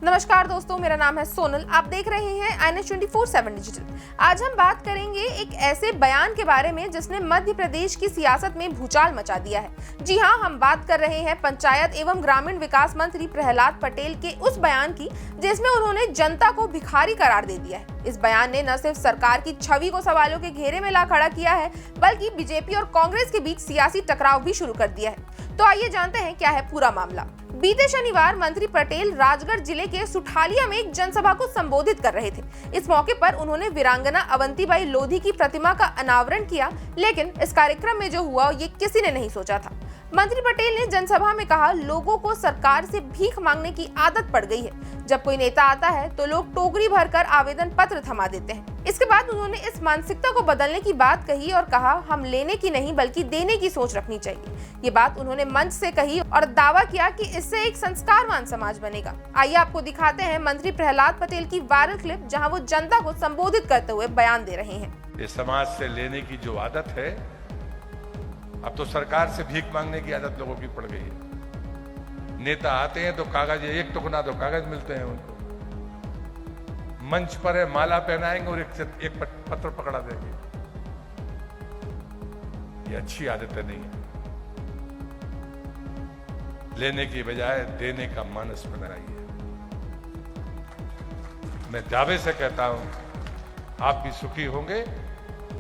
नमस्कार दोस्तों, मेरा नाम है सोनल। आप देख रहे हैं INS24/7 डिजिटल। आज हम बात करेंगे एक ऐसे बयान के बारे में जिसने मध्य प्रदेश की सियासत में भूचाल मचा दिया है। जी हां, हम बात कर रहे हैं पंचायत एवं ग्रामीण विकास मंत्री प्रहलाद पटेल के उस बयान की जिसमें उन्होंने जनता को भिखारी करार दे दिया है। इस बयान ने न सिर्फ सरकार की छवि को सवालों के घेरे में ला खड़ा किया है, बल्कि बीजेपी और कांग्रेस के बीच सियासी टकराव भी शुरू कर दिया है। तो आइए जानते हैं क्या है पूरा मामला। बीते शनिवार मंत्री पटेल राजगढ़ जिले के सुठालिया में एक जनसभा को संबोधित कर रहे थे। इस मौके पर उन्होंने वीरांगना अवंतीबाई लोधी की प्रतिमा का अनावरण किया, लेकिन इस कार्यक्रम में जो हुआ ये किसी ने नहीं सोचा था। मंत्री पटेल ने जनसभा में कहा, लोगों को सरकार से भीख मांगने की आदत पड़ गई है। जब कोई नेता आता है तो लोग टोकरी भरकर आवेदन पत्र थमा देते हैं। इसके बाद उन्होंने इस मानसिकता को बदलने की बात कही और कहा, हम लेने की नहीं बल्कि देने की सोच रखनी चाहिए। ये बात उन्होंने मंच से कही और दावा किया कि इससे एक संस्कारवान समाज बनेगा। आइए आपको दिखाते हैं मंत्री प्रहलाद पटेल की वायरल क्लिप, जहां वो जनता को संबोधित करते हुए बयान दे रहे हैं। ये समाज से लेने की जो आदत है, अब तो सरकार से भीख मांगने की आदत लोगों की पड़ गई है। नेता आते हैं तो कागज, एक टुकड़ा तो कागज मिलते हैं उनको, मंच पर है माला पहनाएंगे और एक पत्र पकड़ा देंगे। ये अच्छी आदतें नहीं है। लेने की बजाय देने का मानस बनाइए। मैं दावे से कहता हूं, आप भी सुखी होंगे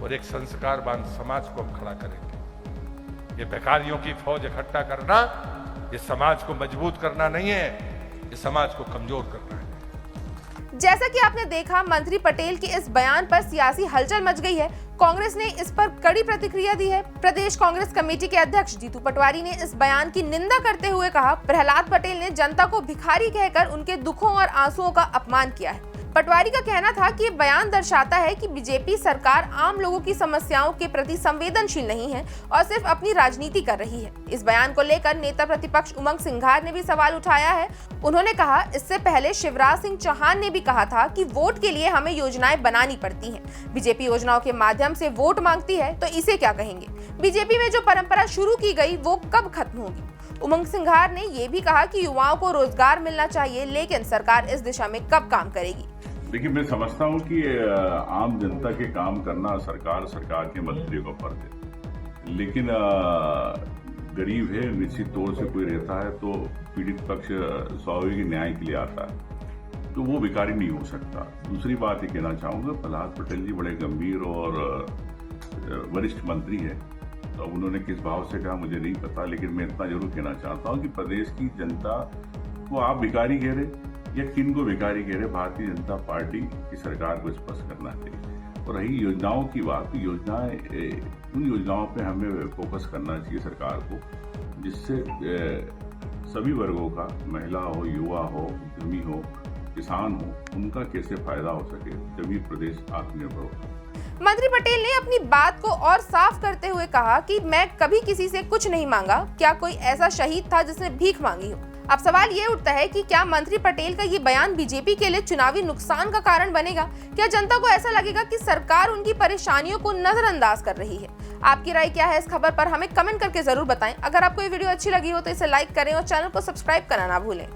और एक संस्कारवान समाज को हम खड़ा करेंगे। ये भिखारियों की फौज इकट्ठा करना, ये समाज को मजबूत करना नहीं है, ये समाज को कमजोर करना है। जैसा कि आपने देखा, मंत्री पटेल के इस बयान पर सियासी हलचल मच गई है। कांग्रेस ने इस पर कड़ी प्रतिक्रिया दी है। प्रदेश कांग्रेस कमेटी के अध्यक्ष जीतू पटवारी ने इस बयान की निंदा करते हुए कहा, प्रहलाद पटेल ने जनता को भिखारी कहकर उनके दुखों और आंसुओं का अपमान किया है। पटवारी का कहना था कि ये बयान दर्शाता है कि बीजेपी सरकार आम लोगों की समस्याओं के प्रति संवेदनशील नहीं है और सिर्फ अपनी राजनीति कर रही है। इस बयान को लेकर नेता प्रतिपक्ष उमंग सिंघार ने भी सवाल उठाया है। उन्होंने कहा, इससे पहले शिवराज सिंह चौहान ने भी कहा था कि वोट के लिए हमें योजनाएं बनानी पड़ती हैं। बीजेपी योजनाओं के माध्यम से वोट मांगती है, तो इसे क्या कहेंगे? बीजेपी में जो परंपरा शुरू की गई वो कब खत्म होगी? उमंग सिंघार ने ये भी कहा कि युवाओं को रोजगार मिलना चाहिए, लेकिन सरकार इस दिशा में कब काम करेगी? देखिए, मैं समझता हूँ कि आम जनता के काम करना सरकार के मंत्रियों का फर्ज है, लेकिन गरीब है, निश्चित तौर से कोई रहता है तो पीड़ित पक्ष स्वाभाविक न्याय के लिए आता है, तो वो भिखारी नहीं हो सकता। दूसरी बात ये कहना चाहूँगा, प्रहलाद पटेल जी बड़े गंभीर और वरिष्ठ मंत्री है, तो उन्होंने किस भाव से कहा मुझे नहीं पता, लेकिन मैं इतना जरूर कहना चाहता हूँ कि प्रदेश की जनता को आप भिखारी कह रहे या किन को भिखारी कह रहे, भारतीय जनता पार्टी की सरकार को स्पष्ट करना चाहिए। और रही योजनाओं की बात, उन योजनाओं पे हमें फोकस करना चाहिए सरकार को, जिससे सभी वर्गों का, महिला हो, युवा हो, उद्यमी हो, किसान हो, उनका कैसे फायदा हो सके, तभी प्रदेश आत्मनिर्भर हो। मंत्री पटेल ने अपनी बात को और साफ करते हुए कहा कि मैं कभी किसी से कुछ नहीं मांगा। क्या कोई ऐसा शहीद था जिसने भीख मांगी हो? अब सवाल ये उठता है कि क्या मंत्री पटेल का ये बयान बीजेपी के लिए चुनावी नुकसान का कारण बनेगा? क्या जनता को ऐसा लगेगा कि सरकार उनकी परेशानियों को नजरअंदाज कर रही है? आपकी राय क्या है इस खबर पर? हमें कमेंट करके जरूर बताएं। अगर आपको ये वीडियो अच्छी लगी हो तो इसे लाइक करें और चैनल को सब्सक्राइब करना ना भूलें।